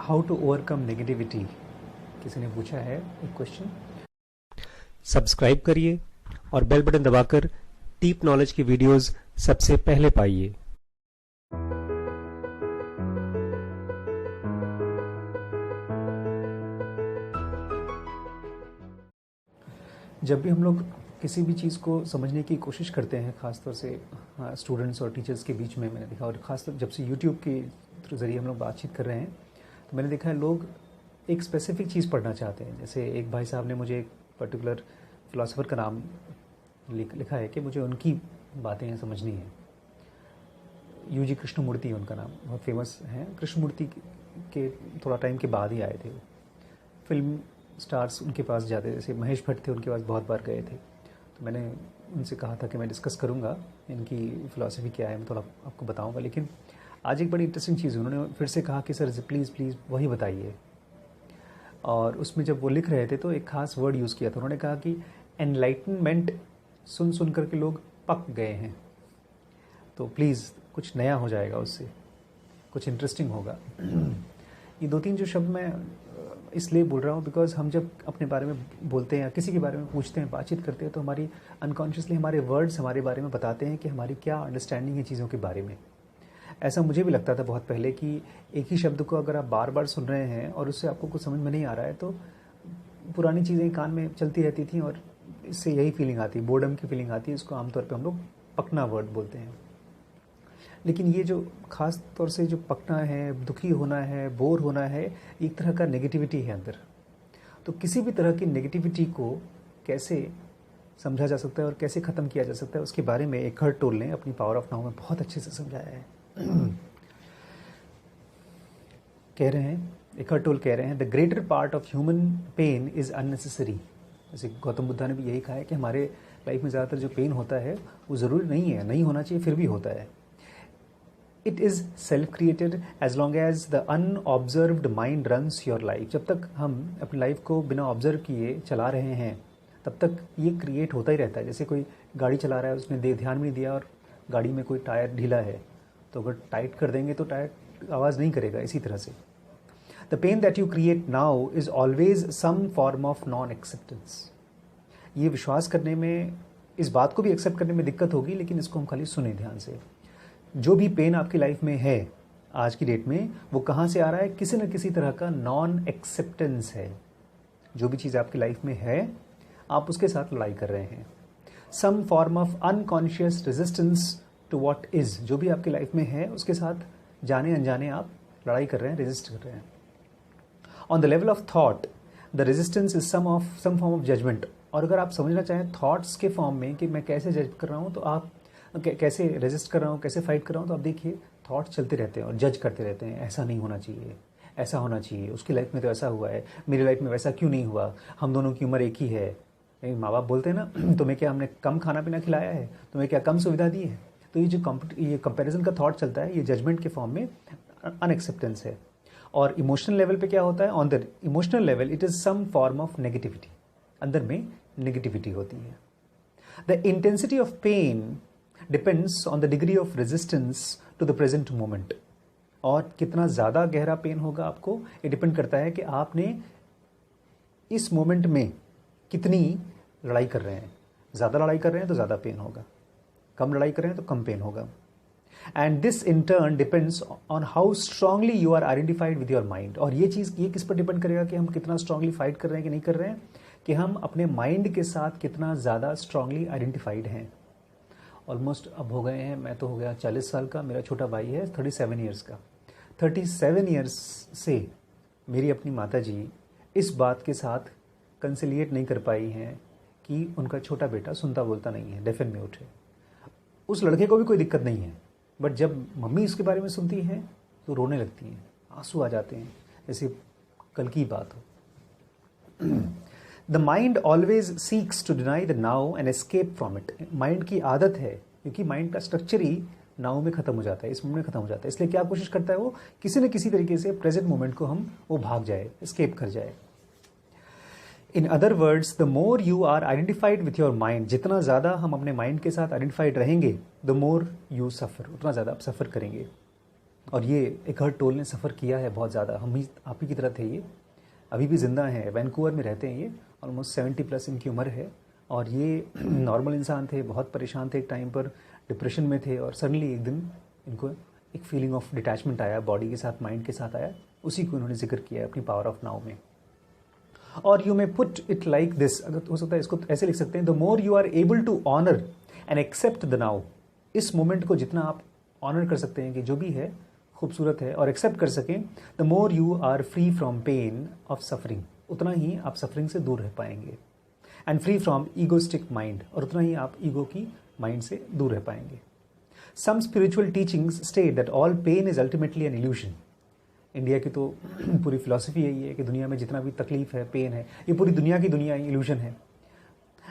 How to overcome negativity, किसी ने पूछा है एक क्वेश्चन। सब्सक्राइब करिए और बेल बटन दबाकर डीप नॉलेज की वीडियोस सबसे पहले पाइए। जब भी हम लोग किसी भी चीज़ को समझने की कोशिश करते हैं, ख़ासतौर से स्टूडेंट्स और टीचर्स के बीच में मैंने देखा, और ख़ासतौर जब से यूट्यूब के ज़रिए हम लोग बातचीत कर रहे हैं तो मैंने देखा है लोग एक स्पेसिफिक चीज़ पढ़ना चाहते हैं। जैसे एक भाई साहब ने मुझे एक पर्टिकुलर फ़िलासफ़र का नाम लिखा है कि मुझे उनकी बातें समझनी है। यूजी कृष्णमूर्ति उनका नाम, बहुत फेमस हैं। कृष्णमूर्ति के थोड़ा टाइम के बाद ही आए थे वो। फिल्म स्टार्स उनके पास जाते, जैसे महेश भट्ट थे, उनके पास बहुत बार गए थे। तो मैंने उनसे कहा था कि मैं डिस्कस करूंगा इनकी फ़िलासफ़ी क्या है, मैं थोड़ा आपको बताऊंगा। लेकिन आज एक बड़ी इंटरेस्टिंग चीज़ उन्होंने फिर से कहा कि सर प्लीज़ प्लीज़ वही बताइए। और उसमें जब वो लिख रहे थे तो एक ख़ास वर्ड यूज़ किया था। उन्होंने कहा कि एनलाइटनमेंट सुन करके लोग पक गए हैं, तो प्लीज़ कुछ नया हो जाएगा, उससे कुछ इंटरेस्टिंग होगा। ये दो तीन जो शब्द मैं इसलिए बोल रहा हूँ बिकॉज हम जब अपने बारे में बोलते हैं या किसी के बारे में पूछते हैं, बातचीत करते हैं, तो हमारी अनकॉन्शियसली हमारे वर्ड्स हमारे बारे में बताते हैं कि हमारी क्या अंडरस्टैंडिंग है चीज़ों के बारे में। ऐसा मुझे भी लगता था बहुत पहले कि एक ही शब्द को अगर आप बार बार सुन रहे हैं और उससे आपको कुछ समझ में नहीं आ रहा है तो पुरानी चीज़ें कान में चलती रहती थी और इससे यही फीलिंग आती है, बोर्डम की फीलिंग आती है। इसको आमतौर पे हम लोग पकना वर्ड बोलते हैं। लेकिन ये जो ख़ास तौर से जो पकना है, दुखी होना है, बोर होना है, एक तरह का नेगेटिविटी है अंदर। तो किसी भी तरह की नेगेटिविटी को कैसे समझा जा सकता है और कैसे ख़त्म किया जा सकता है, उसके बारे में एखर्ट टोल ने अपनी पावर ऑफ नाउ में बहुत अच्छे से समझाया है। कह रहे हैं, एखर्ट टोल कह रहे हैं, the greater part of human pain is unnecessary. जैसे गौतम बुद्धा ने भी यही कहा है कि हमारे लाइफ में ज़्यादातर जो पेन होता है वो ज़रूरी नहीं है, नहीं होना चाहिए, फिर भी होता है। It is self created as long as the unobserved mind runs your life. जब तक हम अपनी लाइफ को बिना ऑब्जर्व किए चला रहे हैं तब तक ये क्रिएट होता ही रहता है। जैसे कोई गाड़ी चला रहा है, उसने ध्यान भी नहीं दिया और गाड़ी में कोई टायर ढीला है, तो अगर टाइट कर देंगे तो टायर आवाज़ नहीं करेगा। इसी तरह से the pain that you create now is always some form of non acceptance. ये विश्वास करने में, इस बात को भी एक्सेप्ट करने में दिक्कत होगी, लेकिन इसको हम खाली सुने ध्यान से। जो भी पेन आपकी लाइफ में है आज की डेट में, वो कहाँ से आ रहा है? किसी न किसी तरह का नॉन एक्सेप्टेंस है। जो भी चीज़ आपकी लाइफ में है, आप उसके साथ लड़ाई कर रहे हैं। Some form of unconscious resistance to what is. जो भी आपकी लाइफ में है उसके साथ जाने अनजाने आप लड़ाई कर रहे हैं, रेजिस्ट कर रहे हैं। On the level of thought the resistance is some form of judgement. और अगर आप समझना चाहें थॉट्स के फॉर्म में कि मैं कैसे जज कर रहा हूँ, तो आप कैसे रेजिस्ट कर रहा हूँ, कैसे फाइट कर रहा हूँ, तो आप देखिए थॉट्स चलते रहते हैं और जज करते रहते हैं। ऐसा नहीं होना चाहिए, ऐसा होना चाहिए, उसकी लाइफ में तो ऐसा हुआ है, मेरी लाइफ में वैसा क्यों नहीं हुआ, हम दोनों की उम्र एक ही है। माँ बाप बोलते हैं ना, तुम्हें क्या हमने कम खाना पीना खिलाया है, तुम्हें क्या कम सुविधा दी है। तो ये जो ये कंपैरिजन का थॉट चलता है, ये जजमेंट के फॉर्म में अनएक्सेप्टेंस है। और इमोशनल लेवल पे क्या होता है? On the emotional level it is some form of negativity. अंदर में नेगेटिविटी होती है। The intensity of pain depends on the degree of resistance to the present moment. और कितना ज़्यादा गहरा पेन होगा आपको, ये डिपेंड करता है कि आपने इस मोमेंट में कितनी लड़ाई कर रहे हैं। ज़्यादा लड़ाई कर रहे हैं तो ज़्यादा पेन होगा, कम लड़ाई कर रहे हैं तो कम पेन होगा। And this in turn depends on how strongly you are identified with your mind. और ये चीज़ ये किस पर डिपेंड करेगा कि हम कितना स्ट्रांगली फाइट कर रहे हैं कि नहीं कर रहे हैं, कि हम अपने माइंड के साथ कितना ज़्यादा स्ट्रांगली आइडेंटिफाइड हैं। ऑलमोस्ट अब हो गए हैं, मैं तो हो गया 40 साल का, मेरा छोटा भाई है 37 ईयर्स का। 37 ईयर्स से मेरी अपनी माता जी इस बात के साथ कंसिलिएट नहीं कर पाई हैं कि उनका छोटा बेटा सुनता बोलता नहीं है, डेफ एंड म्यूट है। उस लड़के को भी कोई दिक्कत नहीं है, बट जब मम्मी इसके बारे में सुनती हैं तो रोने लगती हैं, आंसू आ जाते हैं, जैसे कल की बात हो। The mind always seeks to deny the now and escape from it. Mind की आदत है, क्योंकि माइंड का स्ट्रक्चर ही नाउ में खत्म हो जाता है, इस मोमेंट में खत्म हो जाता है। इसलिए क्या कोशिश करता है वो, किसी न किसी तरीके से प्रेजेंट मोमेंट को वो भाग जाए, एस्केप कर जाए। In other words, the more you are identified with your mind, जितना ज़्यादा हम अपने माइंड के साथ आइडेंटिफाइड रहेंगे, द मोर यू सफ़र, उतना ज़्यादा आप सफ़र करेंगे। और ये एकहर्ट टोल ने सफ़र किया है बहुत ज़्यादा, हम ही आप ही की तरह थे ये, अभी भी ज़िंदा हैं, वैंकूवर में रहते हैं ये, ऑलमोस्ट 70+ इनकी उम्र है। और ये नॉर्मल इंसान थे, बहुत परेशान थे एक टाइम पर, डिप्रेशन में थे, और सडनली एक दिन इनको एक फीलिंग ऑफ डिटैचमेंट आया, बॉडी के साथ, माइंड के साथ आया, उसी को इन्होंने जिक्र किया है अपनी पावर ऑफ नाउ में। और you may put it like this, अगर हो सकता है इसको ऐसे लिख सकते हैं, the more you are able to honour and accept the now, इस मोमेंट को जितना आप ऑनर कर सकते हैं कि जो भी है खूबसूरत है, और एक्सेप्ट कर सकें, the more you are free from pain of suffering, उतना ही आप सफरिंग से दूर रह पाएंगे, and free from egoistic mind, और उतना ही आप ईगो की माइंड से दूर रह पाएंगे। Some spiritual teachings state that all pain is ultimately an illusion. India की तो पूरी फिलॉसफी यही है कि दुनिया में जितना भी तकलीफ है, पेन है, ये पूरी दुनिया की दुनिया इल्यूशन है,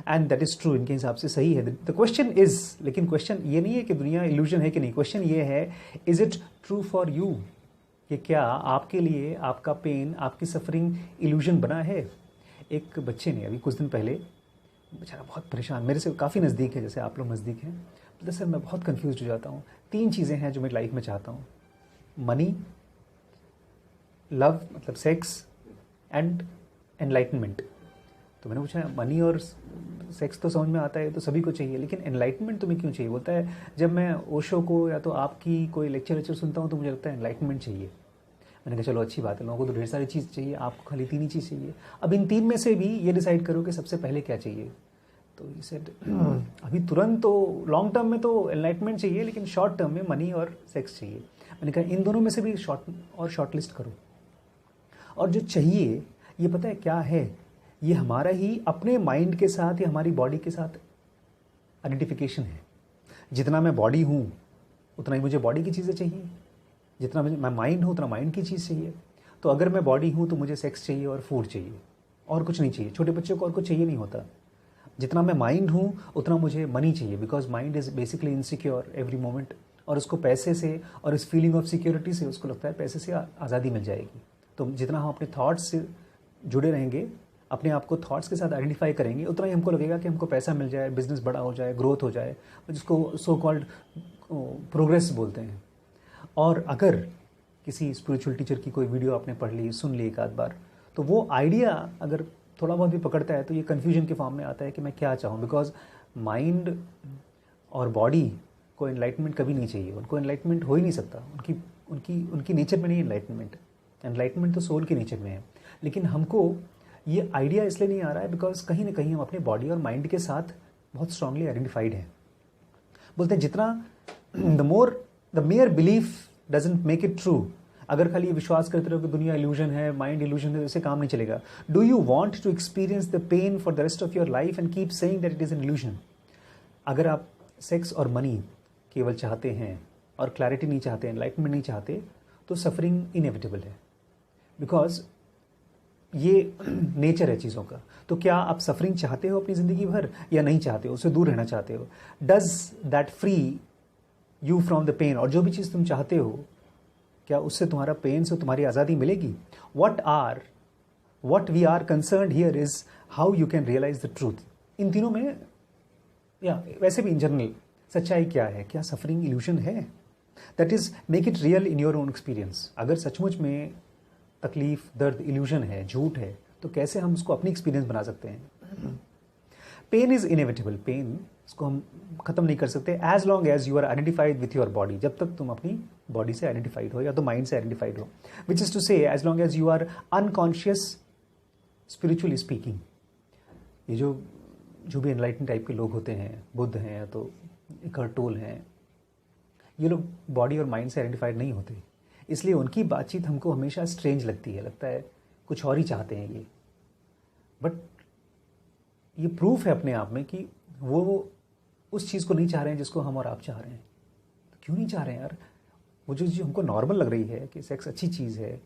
एंड दैट इज़ ट्रू, इनके हिसाब से सही है। द क्वेश्चन इज, लेकिन क्वेश्चन ये नहीं है कि दुनिया इल्यूशन है कि नहीं, क्वेश्चन ये है, is it true for you, कि क्या आपके लिए आपका पेन, आपकी सफरिंग इल्यूशन बना है। एक बच्चे ने अभी कुछ दिन पहले, बेचारा बहुत परेशान, मेरे से काफ़ी नज़दीक है, जैसे आप लोग नज़दीक हैं, तो सर मैं बहुत कंफ्यूज हो जाता हूँ, 3 चीज़ें हैं जो मैं लाइफ में चाहता हूँ, मनी, लव मतलब सेक्स, एंड एनलाइटनमेंट। तो मैंने पूछा मनी और सेक्स तो समझ में आता है, तो सभी को चाहिए, लेकिन एनलाइटनमेंट तुम्हें क्यों चाहिए। बोलता है जब मैं ओशो को या तो आपकी कोई लेक्चर सुनता हूँ तो मुझे लगता है एनलाइटनमेंट चाहिए। मैंने कहा चलो अच्छी बात है, लोगों को तो ढेर सारी चीज़ चाहिए, आपको खाली 3 ही चीज़ चाहिए, अब इन 3 में से भी ये डिसाइड करो कि सबसे पहले क्या चाहिए। तो ये सेड अभी तुरंत तो लॉन्ग टर्म में तो एनलाइटनमेंट चाहिए, लेकिन शॉर्ट टर्म में मनी और सेक्स चाहिए। मैंने कहा इन दोनों में से भी शॉर्ट लिस्ट करो। और जो चाहिए ये पता है क्या है, ये हमारा ही अपने माइंड के साथ या हमारी बॉडी के साथ आइडेंटिफिकेशन है। जितना मैं बॉडी हूँ उतना ही मुझे बॉडी की चीज़ें चाहिए, जितना मैं माइंड हूँ उतना माइंड की चीज़ चाहिए। तो अगर मैं बॉडी हूँ तो मुझे सेक्स चाहिए और फूड चाहिए, और कुछ नहीं चाहिए। छोटे बच्चों को और कुछ चाहिए नहीं होता। जितना मैं माइंड हूँ उतना मुझे मनी चाहिए, because mind is basically insecure every moment, और उसको पैसे से और इस फीलिंग ऑफ सिक्योरिटी से उसको लगता है पैसे से आज़ादी मिल जाएगी। तो जितना हम अपने थॉट्स से जुड़े रहेंगे, अपने आप को थॉट्स के साथ आइडेंटिफाई करेंगे, उतना ही हमको लगेगा कि हमको पैसा मिल जाए, बिजनेस बड़ा हो जाए, ग्रोथ हो जाए, जिसको सो कॉल्ड प्रोग्रेस बोलते हैं। और अगर किसी स्पिरिचुअल टीचर की कोई वीडियो आपने पढ़ ली, सुन ली एक आध बार, तो वो आइडिया अगर थोड़ा बहुत भी पकड़ता है तो ये कन्फ्यूजन के फॉर्म में आता है कि मैं क्या चाहूँ, बिकॉज माइंड और बॉडी को एनलाइटमेंट कभी नहीं चाहिए, उनको एनलाइटमेंट हो ही नहीं सकता, उनकी नेचर में नहीं एनलाइटमेंट। एनलाइटमेंट तो सोल के नेचर में है, लेकिन हमको ये आइडिया इसलिए नहीं आ रहा है बिकॉज कहीं ना कहीं हम अपने बॉडी और माइंड के साथ बहुत स्ट्रांगली आइडेंटिफाइड हैं। बोलते हैं जितना the mayor belief doesn't make it true. अगर खाली ये विश्वास करते रहो कि दुनिया इल्यूजन है, माइंड इल्यूजन है, तो इससे काम नहीं चलेगा। Do you want to experience the pain for the rest of your life and keep saying that it is an illusion. अगर आप सेक्स और मनी केवल चाहते हैं और क्लैरिटी नहीं चाहते, एनलाइटमेंट नहीं चाहते, तो सफरिंग इनएविटेबल है, बिकॉज ये नेचर है चीज़ों का। तो क्या आप सफरिंग चाहते हो अपनी ज़िंदगी भर या नहीं चाहते हो, उससे दूर रहना चाहते हो? Does that free you from the pain? और जो भी चीज़ तुम चाहते हो, क्या उससे तुम्हारा पेन से तुम्हारी आज़ादी मिलेगी? What we are concerned here is how you can realise the truth. इन तीनों में, या वैसे भी इन जनरल, सच्चाई क्या है? क्या सफरिंग इल्यूशन है? That is make it real in your own experience. अगर सचमुच में तकलीफ, दर्द इल्यूजन है, झूठ है, तो कैसे हम उसको अपनी एक्सपीरियंस बना सकते हैं? Pen is inevitable. पेन इसको हम खत्म नहीं कर सकते as long as you are identified with your body. जब तक तुम अपनी बॉडी से आइडेंटिफाइड हो या तो माइंड से आइडेंटिफाइड हो, which is to say as long as you are unconscious spiritually speaking. ये जो भी एनलाइटन टाइप के लोग होते हैं, बुद्ध हैं या तो एकहर्ट टोल हैं, ये लोग बॉडी और माइंड से आइडेंटिफाइड नहीं होते, इसलिए उनकी बातचीत हमको हमेशा स्ट्रेंज लगती है, लगता है कुछ और ही चाहते हैं ये। बट ये प्रूफ है अपने आप में कि वो उस चीज़ को नहीं चाह रहे हैं जिसको हम और आप चाह रहे हैं। तो क्यों नहीं चाह रहे हैं यार? वो जो चीज़ हमको नॉर्मल लग रही है कि सेक्स अच्छी चीज़ है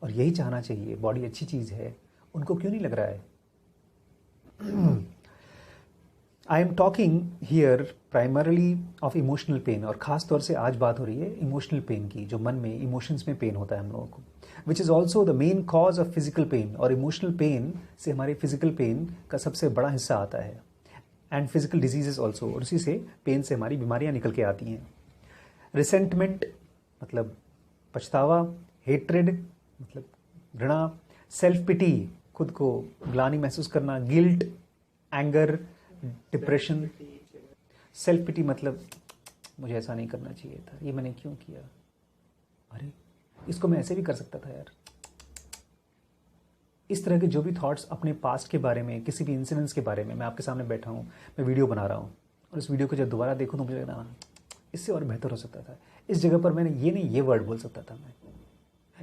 और यही चाहना चाहिए, बॉडी अच्छी चीज़ है, उनको क्यों नहीं लग रहा है? I am talking here primarily of emotional pain, और ख़ास तौर से आज बात हो रही है इमोशनल पेन की, जो मन में, इमोशंस में पेन होता है हम लोगों को, which is also the main cause of physical pain. और इमोशनल पेन से हमारे फिजिकल पेन का सबसे बड़ा हिस्सा आता है, एंड फिजिकल डिजीजेस ऑल्सो, और उसी से पेन से हमारी बीमारियाँ निकल के आती हैं। रिसेंटमेंट मतलब पछतावा, हेट्रेड मतलब घृणा, सेल्फ पिटी खुद को ग्लानि महसूस करना, guilt, anger, depression. Self pity मतलब मुझे ऐसा नहीं करना चाहिए था, ये मैंने क्यों किया, अरे इसको मैं ऐसे भी कर सकता था यार। इस तरह के जो भी थॉट्स अपने पास्ट के बारे में, किसी भी इंसिडेंट्स के बारे में, मैं आपके सामने बैठा हूँ, मैं वीडियो बना रहा हूँ और इस वीडियो को जब दोबारा देखूँ तो मुझे लगता है इससे और बेहतर हो सकता था, इस जगह पर मैंने ये नहीं ये वर्ड बोल सकता था मैं,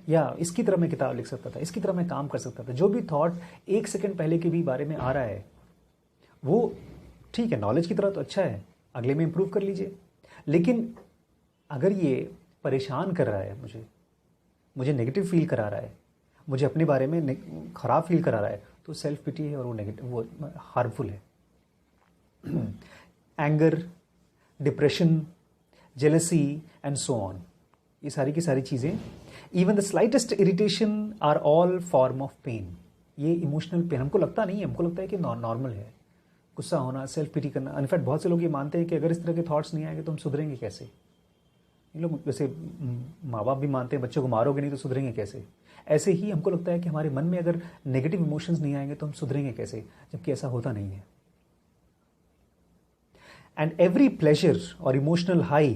या इसकी तरह मैं किताब लिख सकता था, इसकी तरह मैं काम कर सकता था। जो भी थॉट एक सेकंड पहले के भी बारे में आ रहा है वो ठीक है, नॉलेज की तरह तो अच्छा है, अगले में इंप्रूव कर लीजिए। लेकिन अगर ये परेशान कर रहा है, मुझे नेगेटिव फील करा रहा है, मुझे अपने बारे में खराब फील करा रहा है, तो सेल्फ पिटी है और वो नेगेटिव, वो हार्मफुल है। Anger, depression, jealousy and so on, ये सारी की सारी चीज़ें, even the slightest irritation are all form of pain. ये इमोशनल पेन हमको लगता नहीं है, हमको लगता है कि नॉर्मल है गुस्सा होना, सेल्फ पिटी करना। इनफैक्ट बहुत से लोग ये मानते हैं कि अगर इस तरह के थॉट्स नहीं आएंगे तो हम सुधरेंगे कैसे। ये लोग जैसे माँ बाप भी मानते हैं बच्चों को मारोगे नहीं तो सुधरेंगे कैसे, ऐसे ही हमको लगता है कि हमारे मन में अगर नेगेटिव इमोशंस नहीं आएंगे तो हम सुधरेंगे कैसे, जबकि ऐसा होता नहीं है। एंड एवरी प्लेजर और emotional high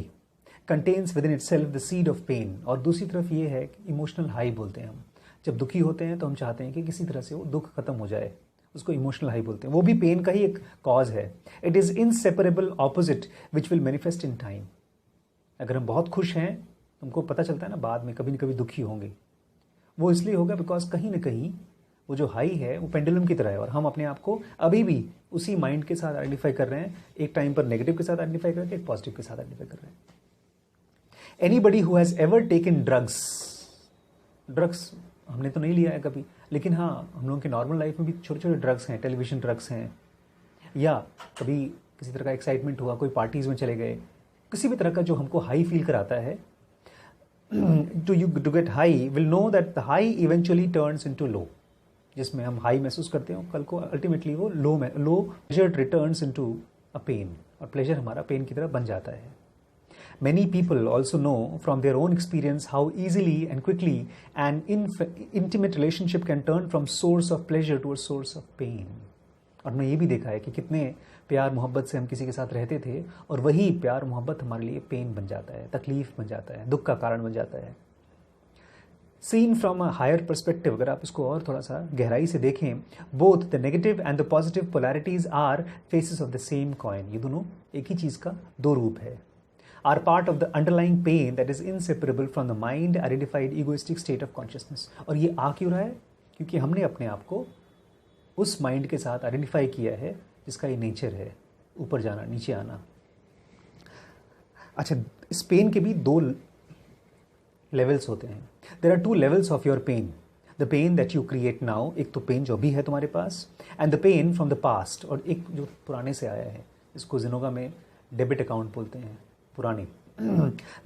contains within itself the seed of pain. और दूसरी तरफ ये है कि इमोशनल हाई बोलते हैं हम, जब दुखी होते हैं तो हम चाहते हैं कि किसी तरह से वो दुख खत्म हो जाए, उसको इमोशनल हाई बोलते हैं। वो भी पेन का ही एक कॉज है। It is inseparable opposite which will manifest in time. अगर हम बहुत खुश हैं, हमको पता चलता है ना बाद में कभी न कभी दुखी होंगे, वो इसलिए होगा बिकॉज कहीं ना कहीं वो जो हाई है वो पेंडुलम की तरह है और हम अपने आप को अभी भी उसी माइंड के साथ आइडेंटिफाई कर रहे हैं। एक टाइम पर नेगेटिव के साथ आइडेंटिफाई कर रहे हैं, एक पॉजिटिव के साथ आइडेंटिफाई कर रहे हैं। Anybody who has ever taken drugs हमने तो नहीं लिया है कभी, लेकिन हाँ हम लोगों के नॉर्मल लाइफ में भी छोटे छोटे ड्रग्स हैं, टेलीविजन ड्रग्स हैं, या कभी किसी तरह का एक्साइटमेंट हुआ, कोई पार्टीज में चले गए, किसी भी तरह का जो हमको हाई फील कराता है, to get high will know that the high eventually turns into low. जिसमें हम हाई महसूस करते हैं कल को अल्टीमेटली वो low pleasure returns into a pain, और प्लेजर हमारा पेन की तरह बन जाता है। Many people also know from their own experience how easily and quickly an intimate relationship can turn from source of pleasure to a source of pain. और मैं ये भी देखा है कि कितने प्यार मोहब्बत से हम किसी के साथ रहते थे और वही प्यार मोहब्बत हमारे लिए पेन बन जाता है, तकलीफ बन जाता है, दुख का कारण बन जाता है। Seen from a higher perspective, अगर आप इसको और थोड़ा सा गहराई से देखें, both the negative and the positive polarities are faces of the same coin. ये दोनों एक ही चीज़ का दो रूप है। Are part of the underlying pain that is inseparable from the mind identified egoistic state of consciousness. और ये आ क्यों रहा है? क्योंकि हमने अपने आप को उस माइंड के साथ आइडेंटिफाई किया है जिसका ये नेचर है, ऊपर जाना, नीचे आना। अच्छा, इस पेन के भी दो लेवल्स होते हैं। There are two levels of your pain. The pain that you create now, एक तो पेन जो भी है तुम्हारे पास, and the pain from the past, और एक जो पुराने से आया है, इसको जिनोगा में डेबिट अकाउंट बोलते हैं, पुराने,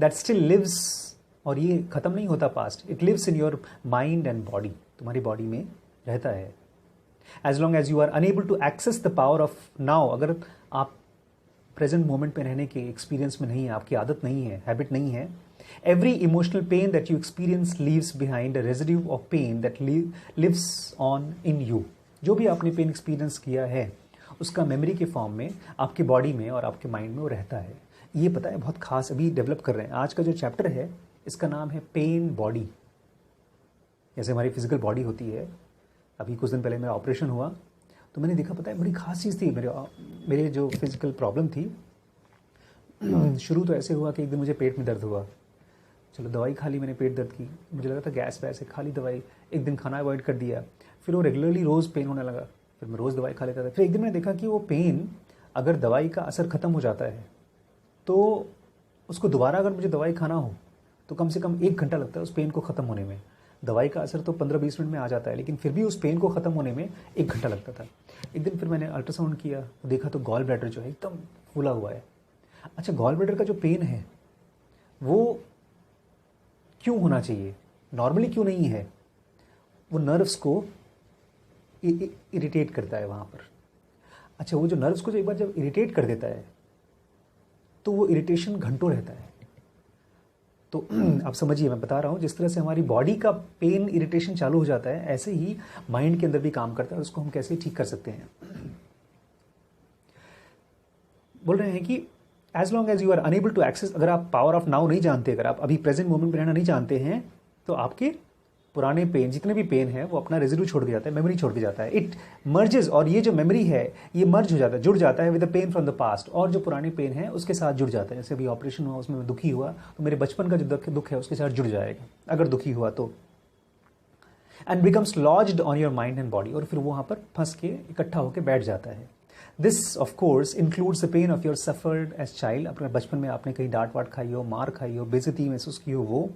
दैट स्टिल लिव्स, और ये खत्म नहीं होता past, it lives in your mind and body, तुम्हारी बॉडी में रहता है। As long as you are unable to access the power of now, अगर आप प्रेजेंट मोमेंट में रहने के एक्सपीरियंस में नहीं है, आपकी आदत नहीं है, हैबिट नहीं है, every emotional pain that you experience leaves behind a residue of pain that lives on in you. जो भी आपने पेन एक्सपीरियंस किया है उसका मेमोरी के फॉर्म में आपकी बॉडी में और आपके माइंड में वो रहता है। ये पता है बहुत खास अभी डेवलप कर रहे हैं। आज का जो चैप्टर है इसका नाम है पेन बॉडी। जैसे हमारी फिजिकल बॉडी होती है, अभी कुछ दिन पहले मेरा ऑपरेशन हुआ तो मैंने देखा, पता है बड़ी खास चीज़ थी, मेरे जो फिजिकल प्रॉब्लम थी, शुरू तो ऐसे हुआ कि एक दिन मुझे पेट में दर्द हुआ, चलो दवाई खा ली मैंने पेट दर्द की, मुझे लगा था गैस वैस है, खा ली दवाई, एक दिन खाना अवॉइड कर दिया, फिर वो रेगुलरली रोज़ पेन होने लगा, फिर मैं रोज़ दवाई खा लेता था। फिर एक दिन मैंने देखा कि वो पेन अगर दवाई का असर ख़त्म हो जाता है तो उसको दोबारा अगर मुझे दवाई खाना हो तो कम से कम 1 घंटा लगता है उस पेन को ख़त्म होने में। दवाई का असर तो 15-20 मिनट में आ जाता है, लेकिन फिर भी उस पेन को ख़त्म होने में 1 घंटा लगता था। एक दिन फिर मैंने अल्ट्रासाउंड किया तो देखा तो गॉल ब्लैडर जो है एकदम फूला हुआ है। अच्छा, गॉल ब्लैडर का जो पेन है वो क्यों होना चाहिए, नॉर्मली क्यों नहीं है? वो नर्व्स को इरिटेट करता है वहाँ पर। अच्छा, वो जो नर्व्स को जो एक बार जब इरिटेट कर देता है तो वो इरिटेशन घंटों रहता है। तो आप समझिए, मैं बता रहा हूँ, जिस तरह से हमारी बॉडी का पेन इरिटेशन चालू हो जाता है, ऐसे ही माइंड के अंदर भी काम करता है, उसको हम कैसे ठीक कर सकते हैं। बोल रहे हैं कि as long as you are unable to access, अगर आप पावर ऑफ नाउ नहीं जानते, अगर आप अभी प्रेजेंट मोमेंट में रहना नहीं जानते हैं, तो आपके पुराने पेन, जितने भी पेन है, वो अपना रेजिड्यू छोड़ के जाता है, मेमोरी छोड़ के जाता है। इट मर्जेस, और ये जो मेमोरी है ये मर्ज हो जाता है, जुड़ जाता है with the pain from the past, और जो पुराने पेन है उसके साथ जुड़ जाता है। जैसे अभी ऑपरेशन हुआ, उसमें मैं दुखी हुआ, तो मेरे बचपन का जो दुख है उसके साथ जुड़ जाएगा, अगर दुखी हुआ तो। And becomes lodged on your mind and body, और फिर वो वहाँ पर फंस के इकट्ठा होकर बैठ जाता है। This of course includes the pain of your suffered as child, अपने बचपन में आपने कहीं डांट वाट खाई हो, मार खाई हो, बेइज्जती महसूस की हो, वो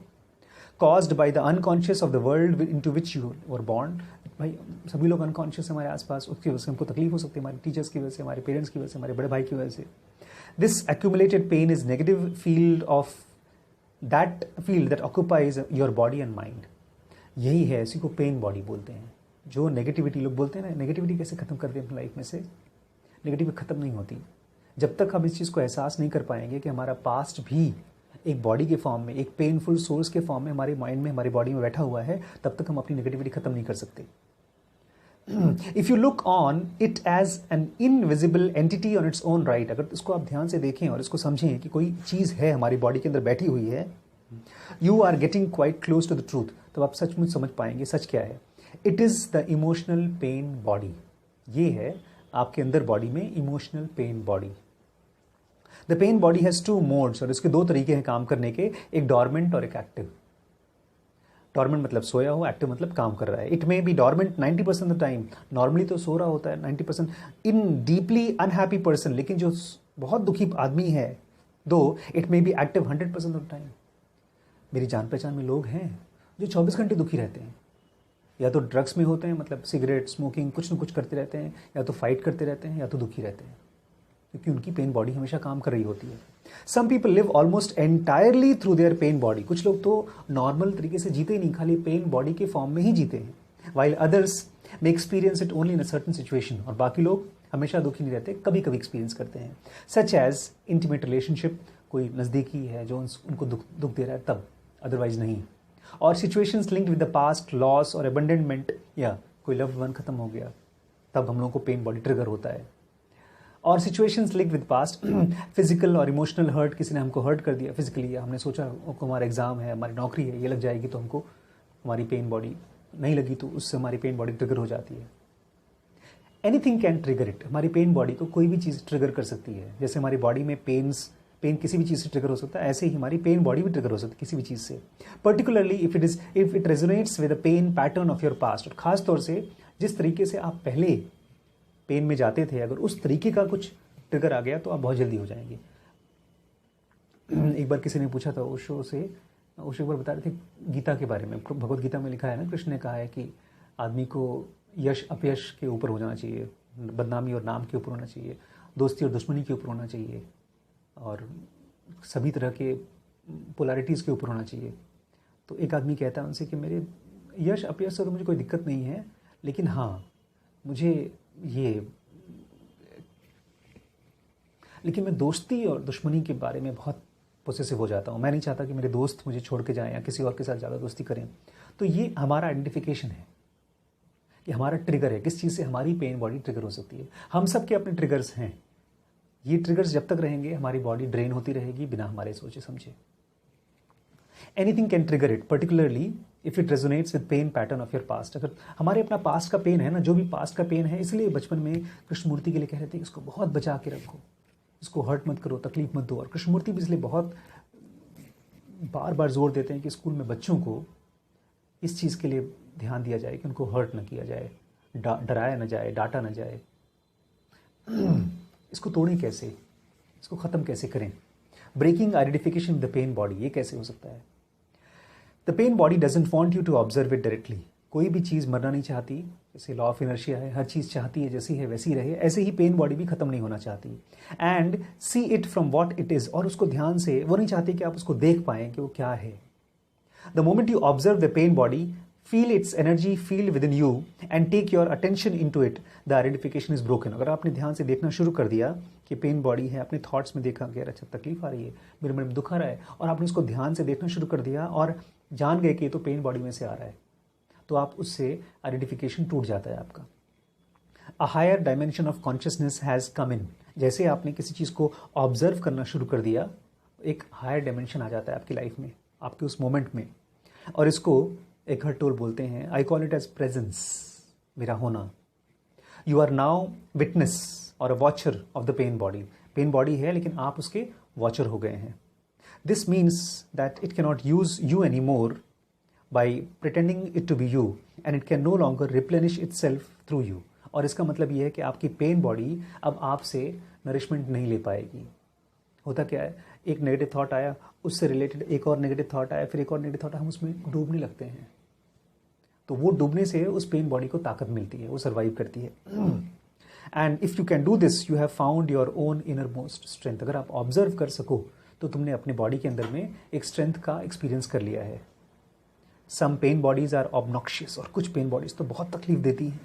caused by the unconscious of the world into which you were born। भाई सभी लोग अनकॉन्शियस हमारे आसपास, उसकी वजह से हमको तकलीफ हो सकती है, हमारे टीचर्स की वजह से, हमारे पेरेंट्स की वजह से, हमारे बड़े भाई की वजह से। This accumulated pain is negative field of that field that occupies your body and mind। यही है, इसी को पेन बॉडी बोलते हैं। जो नेगेटिविटी, लोग बोलते हैं ना, नेगेटिविटी कैसे खत्म कर दें अपनी लाइफ में से, नेगेटिविटी खत्म नहीं होती जब तक हम इस चीज़ को एहसास नहीं कर पाएंगे कि हमारा पास्ट भी एक बॉडी के फॉर्म में, एक पेनफुल सोर्स के फॉर्म में हमारे माइंड में, हमारी बॉडी में बैठा हुआ है, तब तक हम अपनी नेगेटिविटी खत्म नहीं कर सकते। If you look on it as an invisible entity on its own right, अगर इसको आप ध्यान से देखें और इसको समझें कि कोई चीज़ है हमारी बॉडी के अंदर बैठी हुई है, you are getting quite close to the truth, तब आप सचमुच समझ पाएंगे सच क्या है। It is the emotional pain body, ये है आपके अंदर बॉडी में emotional pain body. The pain body has two modes, और इसके दो तरीके हैं काम करने के, एक डॉर्मेंट और एक एक्टिव। डॉर्मेंट मतलब सोया हो, एक्टिव मतलब काम कर रहा है। It may be dormant 90% of time, normally तो सो रहा होता है 90%। इन डीपली अनहैप्पी पर्सन, लेकिन जो बहुत दुखी आदमी है, दो it may be active 100% of time. मेरी जान पहचान में लोग हैं जो 24 घंटे दुखी रहते हैं, या तो ड्रग्स में होते हैं, मतलब सिगरेट स्मोकिंग, कुछ न कुछ करते रहते हैं, या तो फाइट करते रहते हैं, या तो दुखी रहते हैं, क्योंकि उनकी पेन बॉडी हमेशा काम कर रही होती है। Some people live almost entirely through their pain body, कुछ लोग तो नॉर्मल तरीके से जीते ही नहीं, खाली पेन बॉडी के फॉर्म में ही जीते हैं। While others may experience it only in a certain situation, और बाकी लोग हमेशा दुखी नहीं रहते, कभी कभी एक्सपीरियंस करते हैं। सच एज इंटीमेट रिलेशनशिप, कोई नज़दीकी है जो उनको दुख दे रहा है तब, अदरवाइज नहीं। और situations linked with the past, loss और अबंडनमेंट, या कोई लव्ड वन खत्म हो गया, तब हम लोगों को पेन बॉडी ट्रिगर होता है। और situations linked with past, physical और इमोशनल हर्ट, किसी ने हमको हर्ट कर दिया फिजिकली, या हमने सोचा हमारा एग्जाम है, हमारी नौकरी है, ये लग जाएगी तो हमको हमारी पेन बॉडी नहीं लगी, तो उससे हमारी पेन बॉडी ट्रिगर हो जाती है। एनीथिंग कैन ट्रिगर इट, हमारी पेन बॉडी को कोई भी चीज़ ट्रिगर कर सकती है। जैसे हमारी बॉडी में पेन किसी भी चीज़ से ट्रिगर हो सकता है, ऐसे ही हमारी पेन बॉडी भी ट्रिगर हो सकती है किसी भी चीज़ से। Particularly if it resonates with the pain pattern of your past, खास तौर से जिस तरीके से आप पहले पेन में जाते थे, अगर उस तरीके का कुछ ट्रिगर आ गया तो आप बहुत जल्दी हो जाएंगे। एक बार किसी ने पूछा था ओशो से, ओशो एक बार बता रहे थे गीता के बारे में, भगवत गीता में लिखा है ना, कृष्ण ने कहा है कि आदमी को यश अपयश के ऊपर हो जाना चाहिए, बदनामी और नाम के ऊपर होना चाहिए, दोस्ती और दुश्मनी के ऊपर होना चाहिए, और सभी तरह के पोलैरिटीज़ के ऊपर होना चाहिए। तो एक आदमी कहता है उनसे कि मेरे यश अपयश से तो मुझे कोई दिक्कत नहीं है, लेकिन हाँ मुझे लेकिन मैं दोस्ती और दुश्मनी के बारे में बहुत पोसेसिव हो जाता हूँ। मैं नहीं चाहता कि मेरे दोस्त मुझे छोड़ के जाएं या किसी और के साथ ज़्यादा दोस्ती करें। तो ये हमारा आइडेंटिफिकेशन है कि हमारा ट्रिगर है, किस चीज़ से हमारी पेन बॉडी ट्रिगर हो सकती है। हम सब के अपने ट्रिगर्स हैं, ये ट्रिगर्स जब तक रहेंगे हमारी बॉडी ड्रेन होती रहेगी बिना हमारे सोचे समझे। Anything can trigger it, particularly if it resonates with pain pattern of your past. अगर हमारे अपना पास्ट का पेन है ना, जो भी पास्ट का पेन है, इसलिए बचपन में कृष्णमूर्ति के लिए कह रहे थे कि इसको बहुत बचा के रखो, इसको हर्ट मत करो, तकलीफ मत दो। और कृष्णमूर्ति भी इसलिए बहुत बार बार जोर देते हैं कि स्कूल में बच्चों को इस चीज़ के लिए ध्यान दिया जाए कि उनको हर्ट न किया जाए, डराया न जाए, डांटा न जाए। इसको तोड़ें कैसे, इसको ख़त्म कैसे करें? Breaking identification the pain body, ये कैसे हो सकता है? The pain body doesn't want you to observe it directly. कोई भी चीज़ मरना नहीं चाहती, जैसे लॉ ऑफ इनर्शिया है, हर चीज़ चाहती है जैसी है वैसी रहे, ऐसे ही पेन बॉडी भी खत्म नहीं होना चाहती। And see it from what it is, और उसको ध्यान से, वो नहीं चाहती कि आप उसको देख पाएँ कि वो क्या है। The moment you observe the pain body, feel its energy feel within you and take your attention into it, the identification is broken। अगर आपने ध्यान से देखना शुरू कर दिया कि पेन बॉडी है, अपने थॉट्स में देखा कि यार अच्छा तकलीफ आ रही है, मेरे मन में दुख आ रहा है, और आपने उसको ध्यान से देखना शुरू कर दिया और जान गए कि ये तो पेन बॉडी में से आ रहा है, तो आप उससे आइडेंटिफिकेशन टूट जाता है आपका। A higher dimension of consciousness has come in. जैसे आपने किसी चीज़ को ऑब्जर्व करना शुरू कर दिया, एक हायर डायमेंशन आ जाता है आपकी लाइफ में, आपके उस मोमेंट में, और इसको एकहर्ट टोल बोलते हैं, I call it as presence, मेरा होना। यू आर नाउ विटनेस और a watcher of the pain body. Pain body है लेकिन आप उसके वॉचर हो गए हैं। This means that it cannot use you any more by pretending it to be you, and it can no longer replenish itself through you. और इसका मतलब यह है कि आपकी पेन बॉडी अब आपसे नरिशमेंट नहीं ले पाएगी। होता क्या है, एक नेगेटिव थॉट आया, उससे रिलेटेड एक और नेगेटिव थॉट आया, फिर एक और नेगेटिव थॉट, हम उसमें डूबने लगते हैं। तो वो डूबने से उस पेन बॉडी को ताकत मिलती है, वो सर्वाइव करती है। And if you can do this, you have found your own inner most strength. अगर आप ऑब्जर्व कर सको तो तुमने अपने बॉडी के अंदर में एक स्ट्रेंथ का एक्सपीरियंस कर लिया है। Some pain bodies are obnoxious, और कुछ पेन बॉडीज तो बहुत तकलीफ देती हैं,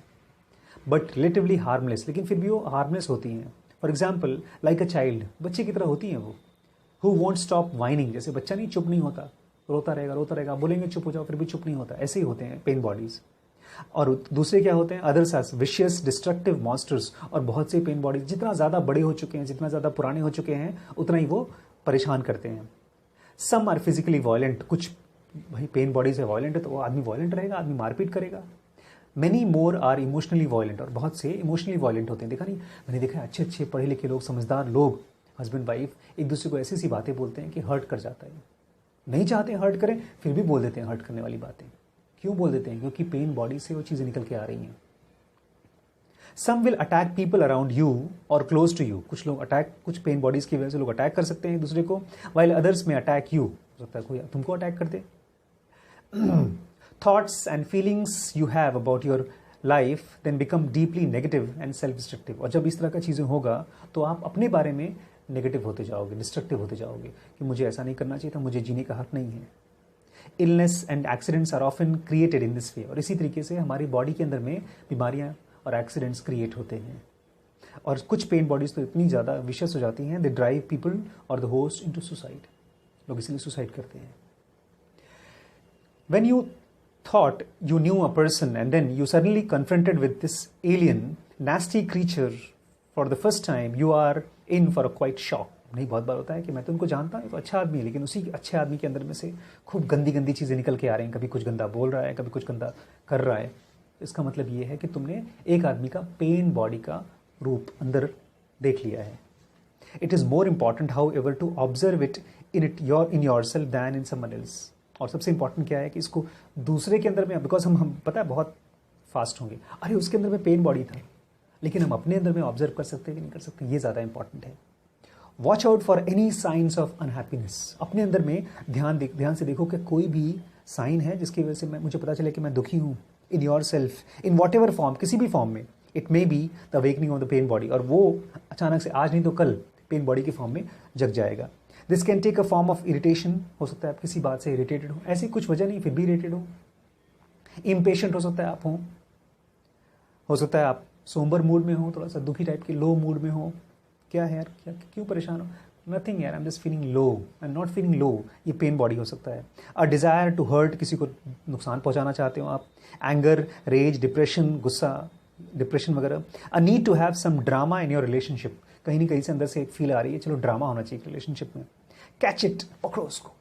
बट रिलेटिवली हार्मलेस, लेकिन फिर भी वो हार्मलेस होती हैं। For example like a child, बच्चे की तरह होती हैं वो, हु वॉन्ट स्टॉप वाइनिंग। जैसे बच्चा नहीं चुप नहीं होता, रोता रहेगा, आप बोलेंगे चुप हो जाओ, फिर भी चुप नहीं होता। ऐसे ही होते हैं पेन बॉडीज। और दूसरे क्या होते हैं, others are vicious destructive monsters. और बहुत से पेन बॉडीज जितना ज़्यादा बड़े हो चुके हैं, जितना ज़्यादा पुराने हो चुके हैं, उतना ही वो परेशान करते हैं। सम आर फिजिकली वायलेंट, कुछ भाई पेन बॉडीज है वायलेंट है तो वो आदमी वायलेंट रहेगा, आदमी मारपीट करेगा। Many more are emotionally violent, और बहुत से इमोशनली वायलेंट होते हैं। देखा नहीं, मैंने देखा है अच्छे अच्छे पढ़े लिखे लोग, समझदार लोग, हस्बैंड वाइफ एक दूसरे को ऐसी सी बातें बोलते हैं कि हर्ट कर जाता है। नहीं चाहते हर्ट करें, फिर भी बोल देते हैं हर्ट करने वाली बातें। क्यों बोल देते हैं? क्योंकि पेन बॉडी से वो चीज़ें निकल के आ रही हैं। Some will attack people around you और क्लोज टू यू। कुछ लोग अटैक, कुछ पेन बॉडीज की वजह से लोग अटैक कर सकते हैं एक दूसरे को, while others may attack you. हो सकता है कोई तुमको अटैक कर दे। Thoughts and feelings you have about your life then become deeply negative and self destructive. और जब इस तरह का चीज़ें होगा तो आप अपने बारे में नेगेटिव होते जाओगे, डिस्ट्रक्टिव होते जाओगे कि मुझे ऐसा नहीं करना चाहिए था, मुझे जीने का हक नहीं है। Illness and accidents are often created in this way. और इसी तरीके से हमारी बॉडी के अंदर में बीमारियां और एक्सीडेंट्स क्रिएट होते हैं। और कुछ पेन बॉडीज तो इतनी ज़्यादा विशेष हो जाती हैं, दे ड्राइव पीपल और द होस्ट इनटू सुसाइड। लोग इसलिए सुसाइड करते हैं। When you thought you knew a person and then you suddenly confronted with this alien nasty creature for the first time, you are in for a quite shock. नहीं, बहुत बार होता है कि मैं तो उनको जानता हूँ, तो अच्छा आदमी है, लेकिन उसी अच्छे आदमी के अंदर में से खूब गंदी गंदी चीज़ें निकल के आ रही हैं। कभी कुछ गंदा बोल रहा है, कभी कुछ गंदा कर रहा है। इसका मतलब ये है कि तुमने एक आदमी का पेन बॉडी का रूप अंदर देख लिया है। It is more important however to observe it in yourself than in someone else. और सबसे इंपॉर्टेंट क्या है कि इसको दूसरे के अंदर में, बिकॉज हम पता है बहुत फास्ट होंगे, अरे उसके अंदर में पेन बॉडी था, लेकिन हम अपने अंदर में ऑब्जर्व कर सकते हैं कि नहीं कर सकते, ये ज़्यादा इंपॉर्टेंट है। Watch out for any science of unhappiness. अपने अंदर में ध्यान से देखो कि कोई भी साइन है जिसकी वजह से मुझे पता चले कि मैं दुखी हूँ। In your self in what ever form, किसी भी फॉर्म में। It may be the awakening of the pain body, और वो अचानक से आज नहीं तो कल पेन बॉडी के फॉर्म में जग जाएगा। This can take a form of irritation. हो सकता है आप किसी बात से इरिटेटेड हो, ऐसी कुछ वजह नहीं फिर भी इरिटेटेड हो। इम्पेशेंट हो सकता है आप हो सकता है आप सोम्बर मूड में हो, थोड़ा सा दुखी टाइप के लो मूड में हो। क्या है यार, क्या क्यों परेशान हो? नथिंग यार, I am just feeling low, I am not feeling low. ये पेन बॉडी हो सकता है। अ डिज़ायर टू हर्ट, किसी को नुकसान पहुंचाना चाहते हो आप। एंगर, रेज, डिप्रेशन, गुस्सा, डिप्रेशन वगैरह। A need to have some drama in your relationship, कहीं ना कहीं से अंदर से एक फील आ रही है चलो ड्रामा होना चाहिए रिलेशनशिप में। कैच इट, पकड़ो उसको।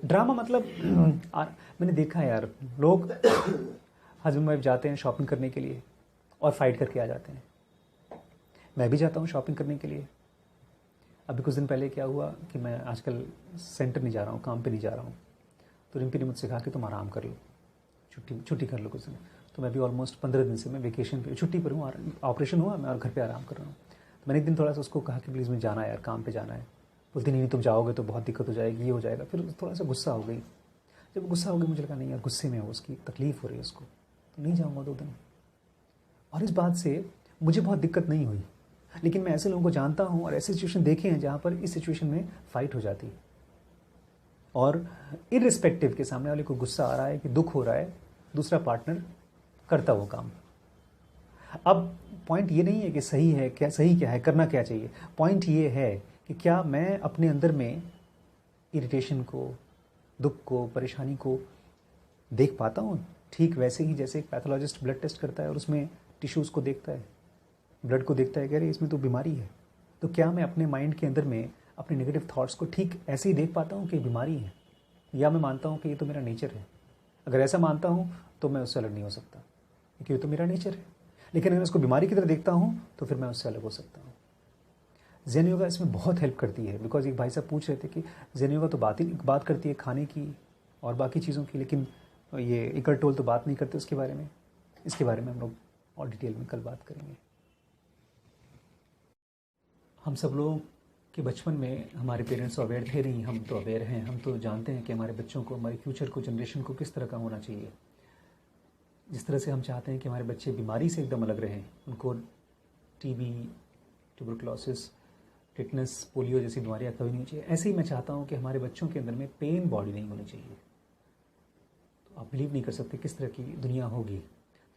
ड्रामा मतलब मैंने देखा है यार, लोग हस्बैंड वाइफ जाते हैं शॉपिंग करने के लिए और फाइट करके आ जाते हैं। मैं भी जाता हूँ शॉपिंग करने के लिए। अभी कुछ दिन पहले क्या हुआ कि मैं आजकल सेंटर नहीं जा रहा हूँ, काम पे नहीं जा रहा हूँ, तो रिम्पी ने मुझसे कहा कि तुम आराम कर लो, छुट्टी कर लो कुछ दिन। तो मैं भी ऑलमोस्ट 15 दिन से मैं वेकेशन पे, छुट्टी पर हूँ, ऑपरेशन हुआ मैं और घर पे आराम कर रहा हूँ। तो मैंने एक दिन थोड़ा सा उसको कहा कि प्लीज़ मुझे जाना है यार, काम पे जाना है। बोलती नहीं तुम जाओगे तो बहुत दिक्कत हो जाएगी, ये हो जाएगा। फिर थोड़ा सा गुस्सा हो गई। जब गुस्सा हो गई मुझे लगा नहीं यार, गुस्से में हो, उसकी तकलीफ़ हो रही है उसको, तो नहीं जाऊँगा 2 दिन। और इस बात से मुझे बहुत दिक्कत नहीं हुई, लेकिन मैं ऐसे लोगों को जानता हूँ और ऐसे सिचुएशन देखे हैं जहाँ पर इस सिचुएशन में फ़ाइट हो जाती है। और इररिस्पेक्टिव के सामने वाले को गुस्सा आ रहा है कि दुख हो रहा है, दूसरा पार्टनर करता वो काम। अब पॉइंट ये नहीं है कि सही है क्या, सही क्या है, करना क्या चाहिए। पॉइंट ये है कि क्या मैं अपने अंदर में इरिटेशन को, दुख को, परेशानी को देख पाता हूँ ठीक वैसे ही जैसे एक पैथोलॉजिस्ट ब्लड टेस्ट करता है और उसमें टिश्यूज़ को देखता है, ब्लड को देखता है, कह रहे इसमें तो बीमारी है। तो क्या मैं अपने माइंड के अंदर में अपने नेगेटिव थॉट्स को ठीक ऐसे ही देख पाता हूँ कि बीमारी है, या मैं मानता हूँ कि ये तो मेरा नेचर है। अगर ऐसा मानता हूँ तो मैं उससे अलग नहीं हो सकता, क्योंकि ये तो मेरा नेचर है। लेकिन अगर मैं उसको बीमारी की तरह देखता हूँ तो फिर मैं उससे अलग हो सकता हूँ। ज़ेन योगा इसमें बहुत हेल्प करती है। बिकॉज एक भाई साहब पूछ रहे थे कि ज़ेन योगा तो बात करती है खाने की और बाकी चीज़ों की, लेकिन ये इकर्ट टोल तो बात नहीं करते उसके बारे में। इसके बारे में हम लोग और डिटेल में कल बात करेंगे। हम सब लोग के बचपन में हमारे पेरेंट्स अवेयर थे नहीं, हम तो अवेयर हैं। हम तो जानते हैं कि हमारे बच्चों को, हमारे फ्यूचर को, जनरेशन को किस तरह का होना चाहिए। जिस तरह से हम चाहते हैं कि हमारे बच्चे बीमारी से एकदम अलग रहें, उनको टीबी, ट्यूबरकुलोसिस, टिटनेस, पोलियो जैसी बीमारियाँ कभी नहीं चाहिए, ऐसे ही मैं चाहता हूँ कि हमारे बच्चों के अंदर में पेन बॉडी नहीं होनी चाहिए। तो आप बिलीव नहीं कर सकते किस तरह की दुनिया होगी।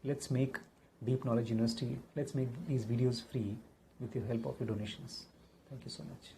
Let's make deep knowledge university, let's make these videos free with your help of your donations. Thank you so much.